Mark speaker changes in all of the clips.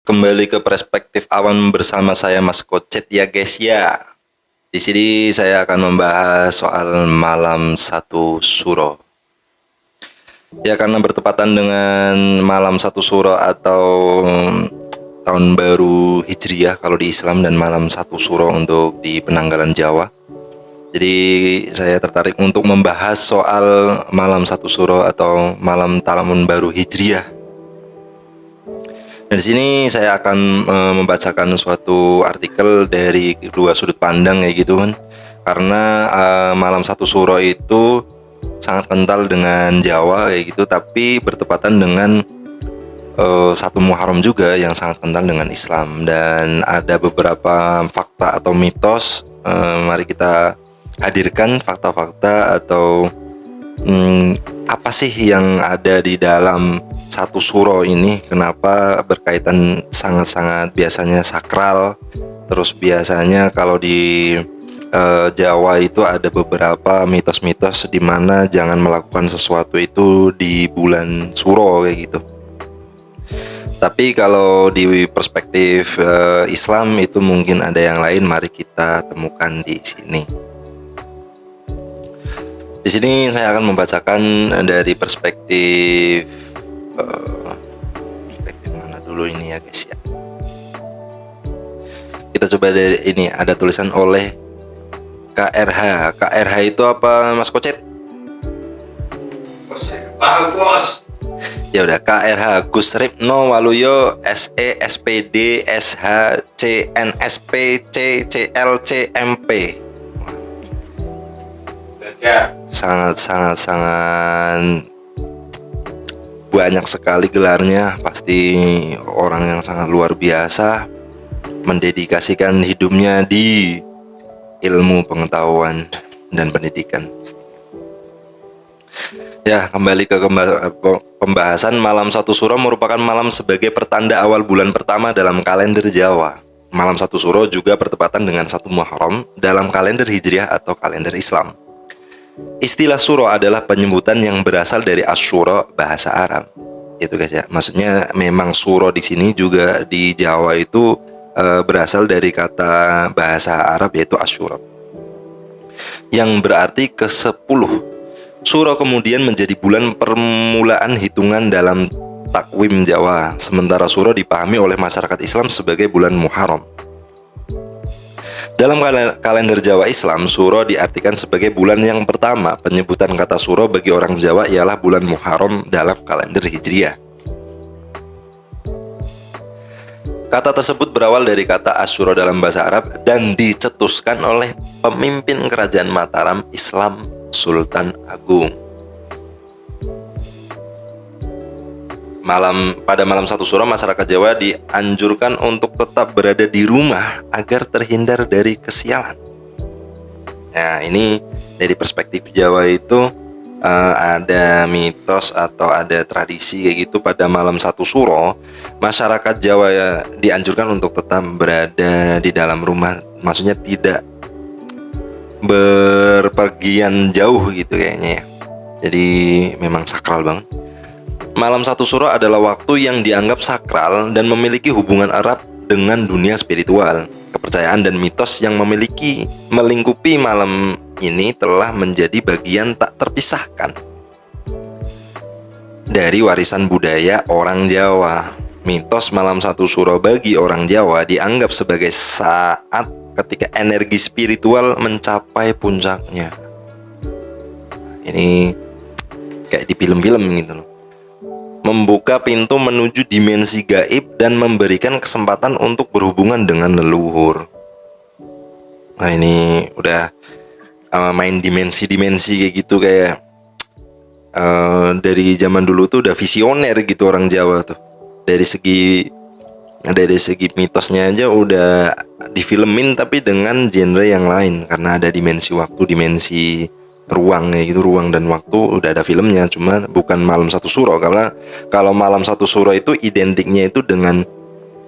Speaker 1: Kembali ke perspektif awam bersama saya Mas Kocet ya guys ya. Di sini saya akan membahas soal malam satu suro. Ya karena bertepatan dengan malam satu suro atau tahun baru Hijriah kalau di Islam dan malam satu suro untuk di penanggalan Jawa. Jadi saya tertarik untuk membahas soal malam satu suro atau malam tahun baru Hijriah. Dan di sini saya akan membacakan suatu artikel dari dua sudut pandang kayak gitu kan. Karena malam satu suro itu sangat kental dengan Jawa kayak gitu, tapi bertepatan dengan satu Muharram juga yang sangat kental dengan Islam. Dan ada beberapa fakta atau mitos, mari kita hadirkan fakta-fakta atau apa sih yang ada di dalam satu suro ini, kenapa berkaitan sangat-sangat biasanya sakral. Terus biasanya kalau di Jawa itu ada beberapa mitos-mitos di mana jangan melakukan sesuatu itu di bulan suro kayak gitu. Tapi kalau di perspektif Islam itu mungkin ada yang lain, mari kita temukan di sini. Di sini saya akan membacakan dari perspektif mana dulu ini ya guys ya. Kita coba dari ini, ada tulisan oleh KRH. KRH itu apa Mas Kocet?
Speaker 2: Bos.
Speaker 1: Ya udah, KRH Gus Ripno Waluyo SE SPD SH CNSP CCL CMP. Sangat banyak sekali gelarnya, pasti orang yang sangat luar biasa, mendedikasikan hidupnya di ilmu pengetahuan dan pendidikan. Ya, kembali ke pembahasan. Malam satu suro merupakan malam sebagai pertanda awal bulan pertama dalam kalender Jawa. Malam satu suro juga bertepatan dengan satu Muharram dalam kalender Hijriah atau kalender Islam. Istilah suro adalah penyebutan yang berasal dari Asyura, bahasa Arab. Itu guys ya. Maksudnya memang suro di sini juga di Jawa itu berasal dari kata bahasa Arab yaitu Asyura, yang berarti ke-10. Suro kemudian menjadi bulan permulaan hitungan dalam takwim Jawa, sementara suro dipahami oleh masyarakat Islam sebagai bulan Muharram. Dalam kalender Jawa Islam, suro diartikan sebagai bulan yang pertama. Penyebutan kata suro bagi orang Jawa ialah bulan Muharram dalam kalender Hijriah. Kata tersebut berawal dari kata Asyura dalam bahasa Arab dan dicetuskan oleh pemimpin kerajaan Mataram Islam, Sultan Agung. Pada malam satu suro, masyarakat Jawa dianjurkan untuk tetap berada di rumah agar terhindar dari kesialan. Nah, ini dari perspektif Jawa itu ada mitos atau ada tradisi kayak gitu. Pada malam satu suro, masyarakat Jawa dianjurkan untuk tetap berada di dalam rumah, maksudnya tidak berpergian jauh gitu kayaknya ya. Jadi memang sakral banget. Malam satu suro adalah waktu yang dianggap sakral dan memiliki hubungan erat dengan dunia spiritual. Kepercayaan dan mitos yang melingkupi malam ini telah menjadi bagian tak terpisahkan dari warisan budaya orang Jawa. Mitos malam satu suro bagi orang Jawa dianggap sebagai saat ketika energi spiritual mencapai puncaknya. Ini kayak di film-film gitu loh. Membuka pintu menuju dimensi gaib dan memberikan kesempatan untuk berhubungan dengan leluhur. Nah, ini udah main dimensi-dimensi kayak gitu, kayak dari zaman dulu tuh udah visioner gitu orang Jawa tuh. Dari segi mitosnya aja udah difilmin tapi dengan genre yang lain, karena ada dimensi waktu, dimensi ruang ya gitu, ruang dan waktu udah ada filmnya, cuma bukan malam satu suro. Karena kalau malam satu suro itu identiknya itu dengan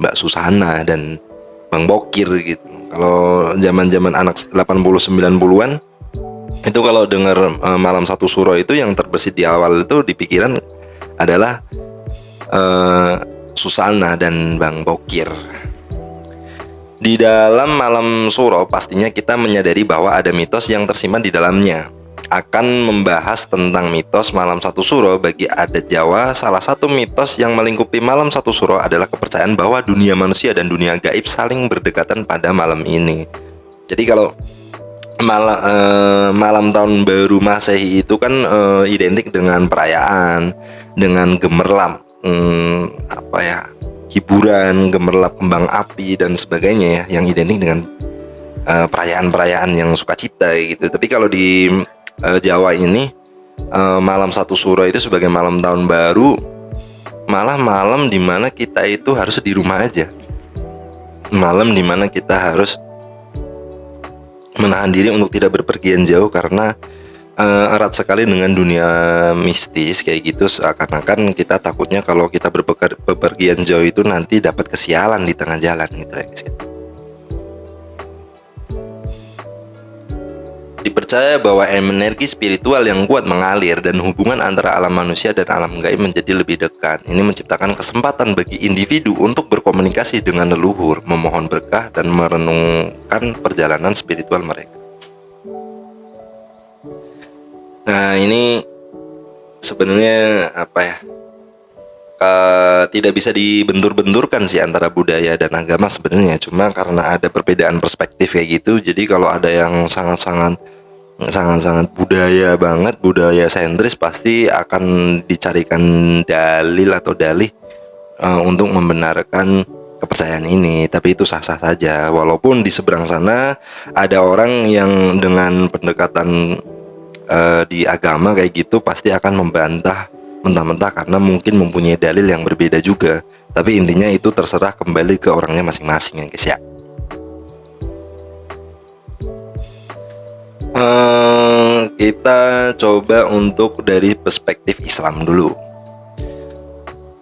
Speaker 1: Mbak Susana dan Bang Bokir gitu. Kalau zaman-zaman anak 80-90-an itu kalau dengar malam satu suro itu yang terbesit di awal itu di pikiran adalah Susana dan Bang Bokir. Di dalam malam suro pastinya kita menyadari bahwa ada mitos yang tersimpan di dalamnya. Akan membahas tentang mitos malam satu suro bagi adat Jawa. Salah satu mitos yang melingkupi malam satu suro adalah kepercayaan bahwa dunia manusia dan dunia gaib saling berdekatan pada malam ini. Jadi kalau malam tahun baru Masehi itu kan identik dengan perayaan, dengan gemerlap, hiburan, gemerlap kembang api dan sebagainya ya, yang identik dengan perayaan-perayaan yang sukacita gitu. Tapi kalau di Jawa ini malam satu suro itu sebagai malam tahun baru, malah malam dimana kita itu harus di rumah aja, malam dimana kita harus menahan diri untuk tidak berpergian jauh karena erat sekali dengan dunia mistis kayak gitu. Seakan-akan kita takutnya kalau kita berpergian jauh itu nanti dapat kesialan di tengah jalan gitu ya guys. Dipercaya bahwa energi spiritual yang kuat mengalir dan hubungan antara alam manusia dan alam gaib menjadi lebih dekat. Ini menciptakan kesempatan bagi individu untuk berkomunikasi dengan leluhur, memohon berkah dan merenungkan perjalanan spiritual mereka. Nah, ini sebenarnya tidak bisa dibentur-benturkan sih antara budaya dan agama sebenarnya. Cuma karena ada perbedaan perspektif kayak gitu, jadi kalau ada yang sangat-sangat budaya banget, budaya sentris, pasti akan dicarikan dalil atau dalih untuk membenarkan kepercayaan ini. Tapi itu sah-sah saja, walaupun di seberang sana ada orang yang dengan pendekatan di agama kayak gitu pasti akan membantah mentah-mentah karena mungkin mempunyai dalil yang berbeda juga. Tapi intinya itu terserah kembali ke orangnya masing-masing ya guys ya. Kita coba untuk dari perspektif Islam dulu.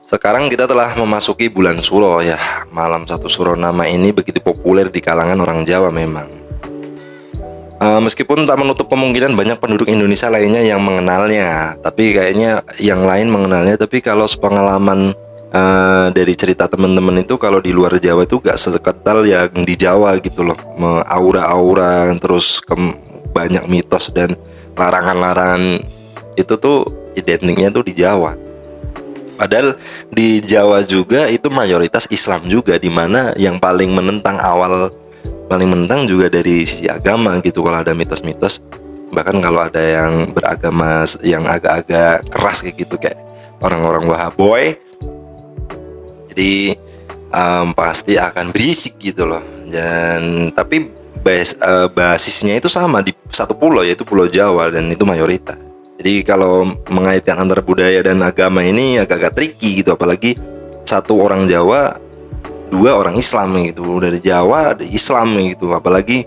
Speaker 1: Sekarang kita telah memasuki bulan Suro ya. Malam satu Suro, nama ini begitu populer di kalangan orang Jawa memang. Meskipun tak menutup kemungkinan banyak penduduk Indonesia lainnya yang mengenalnya, tapi kayaknya yang lain mengenalnya. Tapi kalau sepengalaman dari cerita teman-teman itu, kalau di luar Jawa itu gak seketal yang di Jawa gitu loh. Aura-aura, terus banyak mitos dan larangan-larangan itu tuh identiknya tuh di Jawa. Padahal di Jawa juga itu mayoritas Islam juga, dimana yang paling menentang juga dari sisi agama gitu. Kalau ada mitos-mitos, bahkan kalau ada yang beragama yang agak-agak keras kayak gitu, kayak orang-orang Wahaboy, jadi pasti akan berisik gitu loh. Dan tapi basisnya itu sama di satu pulau, yaitu Pulau Jawa, dan itu mayoritas. Jadi kalau mengaitkan antara budaya dan agama ini agak-agak tricky gitu, apalagi satu orang Jawa, dua orang Islam gitu, dari Jawa ada Islam gitu, apalagi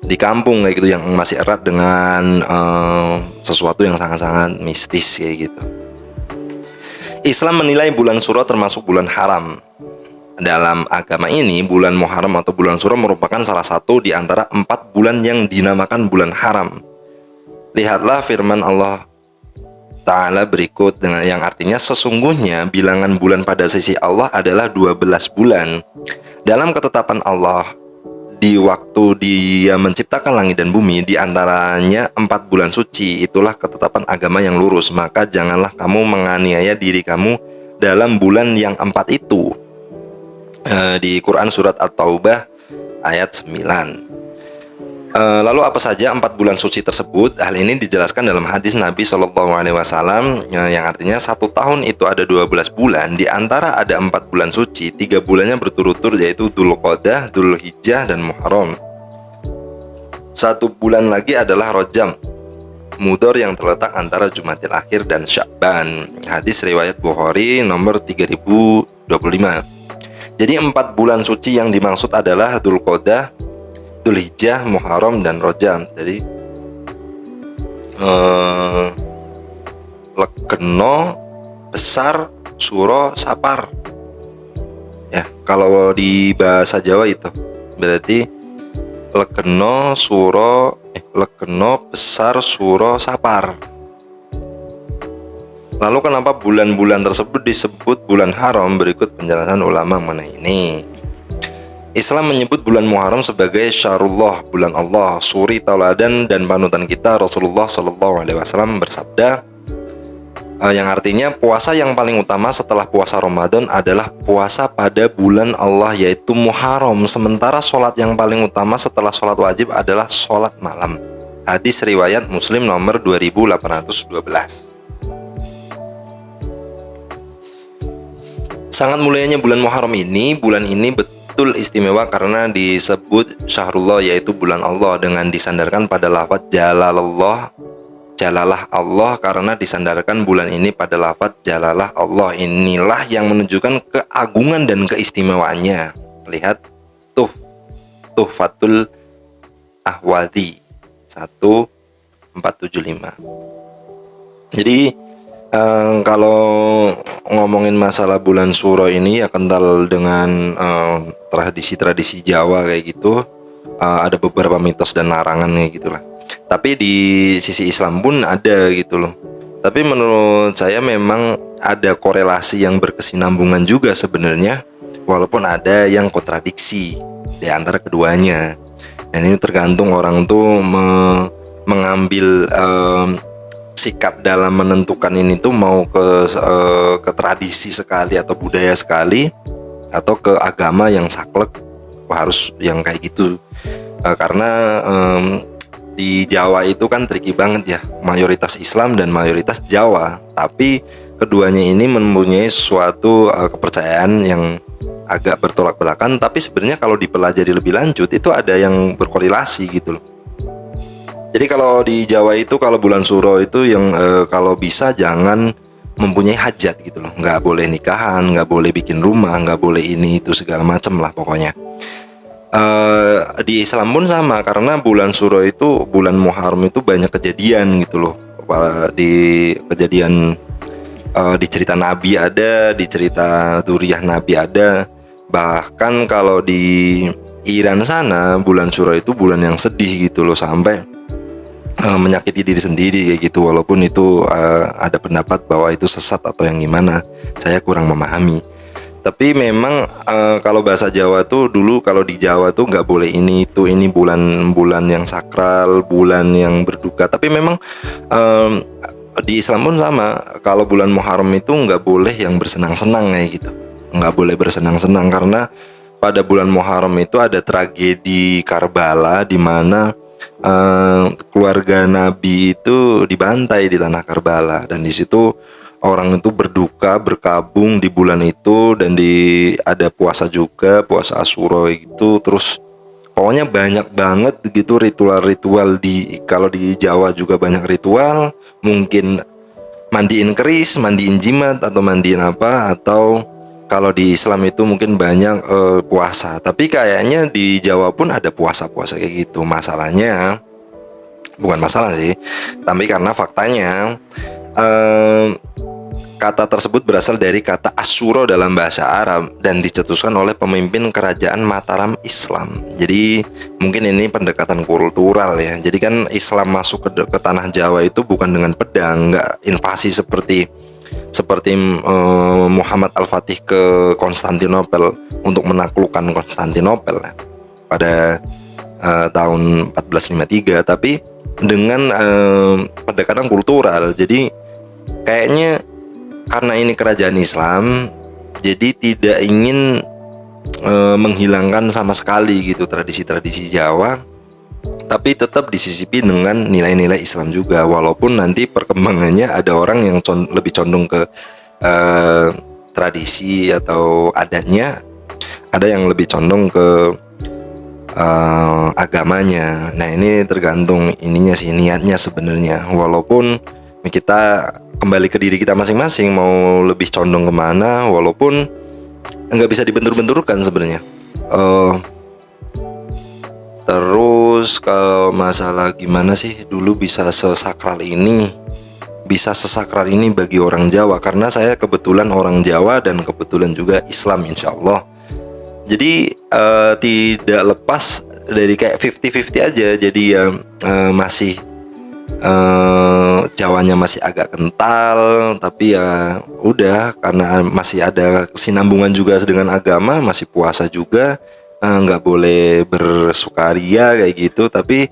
Speaker 1: di kampung kayak gitu yang masih erat dengan sesuatu yang sangat-sangat mistis kayak gitu. Islam menilai bulan Suro termasuk bulan haram. Dalam agama ini, bulan Muharram atau bulan Suro merupakan salah satu di antara 4 bulan yang dinamakan bulan haram. Lihatlah firman Allah Ta'ala berikut, dengan yang artinya sesungguhnya bilangan bulan pada sisi Allah adalah 12 bulan. Dalam ketetapan Allah, di waktu Dia menciptakan langit dan bumi, di antaranya 4 bulan suci. Itulah ketetapan agama yang lurus. Maka janganlah kamu menganiaya diri kamu dalam bulan yang 4 itu. Di Quran surat At-Taubah ayat 9. Lalu apa saja 4 bulan suci tersebut? Hal ini dijelaskan dalam hadis Nabi SAW yang artinya 1 tahun itu ada 12 bulan. Di antara ada 4 bulan suci, 3 bulannya berturut-turut, yaitu Dzulqa'dah, Dzulhijjah, dan Muharram. 1 bulan lagi adalah Rajab Mudhar yang terletak antara Jumadil Akhir dan Sya'ban. Hadis riwayat Bukhari nomor 3025. Jadi 4 bulan suci yang dimaksud adalah Dzulqa'dah, Dzulhijjah, Muharram, dan Rajab. Jadi Lekeno, Besar, Suro, Sapar. Ya, kalau di bahasa Jawa itu berarti Lekeno, Besar, Suro, Sapar. Lalu kenapa bulan-bulan tersebut disebut bulan haram? Berikut penjelasan ulama mengenai ini. Islam menyebut bulan Muharram sebagai syahrullah, bulan Allah, suri tauladan dan panutan kita. Rasulullah Shallallahu Alaihi Wasallam bersabda, yang artinya puasa yang paling utama setelah puasa Ramadan adalah puasa pada bulan Allah, yaitu Muharram. Sementara sholat yang paling utama setelah sholat wajib adalah sholat malam. Hadis riwayat Muslim nomor 2812. Sangat mulianya bulan Muharram ini. Bulan ini betul istimewa karena disebut syahrullah, yaitu bulan Allah, dengan disandarkan pada lafaz jalalallah, jalalah Allah, karena disandarkan bulan ini pada lafaz jalalah Allah. Inilah yang menunjukkan keagungan dan keistimewaannya. Lihat Tuhfatul Ahwadhi 1475. Jadi kalau ngomongin masalah bulan Syuro ini ya kental dengan tradisi-tradisi Jawa kayak gitu. Ada beberapa mitos dan larangan kayak gitulah. Tapi di sisi Islam pun ada gitu loh. Tapi menurut saya memang ada korelasi yang berkesinambungan juga sebenarnya, walaupun ada yang kontradiksi di antara keduanya. Dan ini tergantung orang tuh mengambil sikap dalam menentukan ini tuh mau ke tradisi sekali atau budaya sekali, atau ke agama yang saklek harus yang kayak gitu. Karena di Jawa itu kan tricky banget ya, mayoritas Islam dan mayoritas Jawa, tapi keduanya ini mempunyai suatu kepercayaan yang agak bertolak belakang. Tapi sebenarnya kalau dipelajari lebih lanjut itu ada yang berkorelasi gitu loh. Jadi kalau di Jawa itu kalau bulan Syuro itu yang kalau bisa jangan mempunyai hajat gitu loh, nggak boleh nikahan, nggak boleh bikin rumah, nggak boleh ini itu segala macam lah pokoknya. Di Islam pun sama, karena bulan Syuro itu, bulan Muharram itu banyak kejadian gitu loh. Di kejadian di cerita Nabi ada, di cerita Dzurriyyah Nabi ada. Bahkan kalau di Iran sana bulan Syuro itu bulan yang sedih gitu loh, sampai menyakiti diri sendiri kayak gitu. Walaupun itu ada pendapat bahwa itu sesat atau yang gimana, saya kurang memahami. Tapi memang kalau bahasa Jawa tuh dulu, kalau di Jawa tuh nggak boleh ini itu, ini bulan-bulan yang sakral, bulan yang berduka. Tapi memang di Islam pun sama, kalau bulan Muharram itu nggak boleh yang bersenang-senang kayak gitu, nggak boleh bersenang-senang, karena pada bulan Muharram itu ada tragedi Karbala di mana keluarga Nabi itu dibantai di tanah Karbala, dan di situ orang itu berduka, berkabung di bulan itu, dan ada puasa juga, puasa Asyura gitu. Terus pokoknya banyak banget gitu ritual-ritual. Kalau di Jawa juga banyak ritual, mungkin mandiin keris, mandiin jimat, atau mandiin apa, atau kalau di Islam itu mungkin banyak puasa. Tapi kayaknya di Jawa pun ada puasa-puasa kayak gitu. Masalahnya bukan masalah sih, tapi karena faktanya kata tersebut berasal dari kata Asyura dalam bahasa Arab dan dicetuskan oleh pemimpin kerajaan Mataram Islam. Jadi mungkin ini pendekatan kultural ya. Jadi kan Islam masuk ke tanah Jawa itu bukan dengan pedang, nggak invasi seperti Muhammad Al-Fatih ke Konstantinopel untuk menaklukkan Konstantinopel ya, pada tahun 1453, tapi dengan pendekatan kultural. Jadi kayaknya karena ini kerajaan Islam, jadi tidak ingin menghilangkan sama sekali gitu tradisi-tradisi Jawa, tapi tetap disisipi dengan nilai-nilai Islam juga. Walaupun nanti perkembangannya ada orang yang lebih condong ke tradisi atau adatnya, ada yang lebih condong ke agamanya. Nah ini tergantung ininya sih, niatnya sebenarnya. Walaupun kita kembali ke diri kita masing-masing mau lebih condong kemana, walaupun nggak bisa dibentur-benturkan sebenarnya. Terus kalau masalah gimana sih dulu bisa sesakral ini bagi orang Jawa, karena saya kebetulan orang Jawa dan kebetulan juga Islam insya Allah. Jadi tidak lepas dari kayak 50-50 aja. Jadi masih Jawanya masih agak kental, tapi ya udah, karena masih ada kesinambungan juga dengan agama, masih puasa juga, nggak boleh bersukaria kayak gitu. Tapi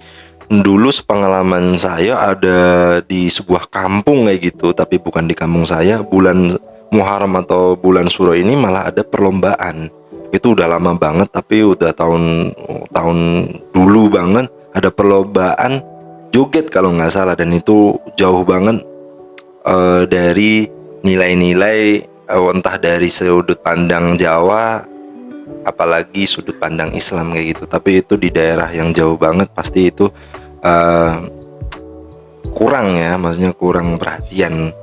Speaker 1: dulu sepengalaman saya ada di sebuah kampung kayak gitu, tapi bukan di kampung saya. Bulan Muharram atau bulan Suro ini malah ada perlombaan. Itu udah lama banget, tapi udah tahun tahun dulu banget ada perlombaan joget kalau nggak salah, dan itu jauh banget dari nilai-nilai, entah dari sudut pandang Jawa apalagi sudut pandang Islam kayak gitu. Tapi itu di daerah yang jauh banget, pasti itu eh, kurang ya, maksudnya kurang perhatian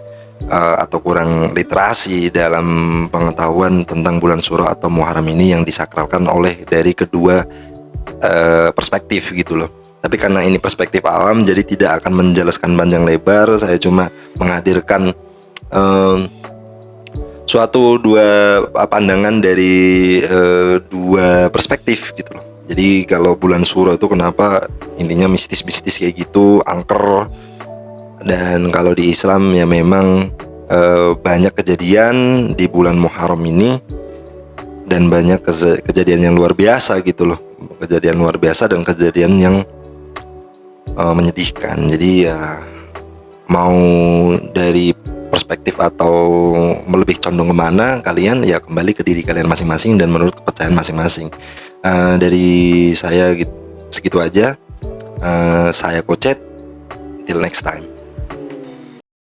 Speaker 1: atau kurang literasi dalam pengetahuan tentang bulan Suro atau Muharram ini yang disakralkan oleh dari kedua perspektif gitu loh. Tapi karena ini perspektif awam, jadi tidak akan menjelaskan panjang lebar. Saya cuma menghadirkan suatu dua pandangan dari dua perspektif gitu loh. Jadi kalau bulan Suro itu kenapa intinya mistis-mistis kayak gitu, angker. Dan kalau di Islam ya memang banyak kejadian di bulan Muharram ini, dan banyak kejadian yang luar biasa gitu loh. Kejadian luar biasa dan kejadian yang menyedihkan. Jadi ya mau dari perspektif atau lebih condong kemana, kalian ya kembali ke diri kalian masing-masing dan menurut kepercayaan masing-masing. Dari saya segitu aja. Saya Kocet, till next time.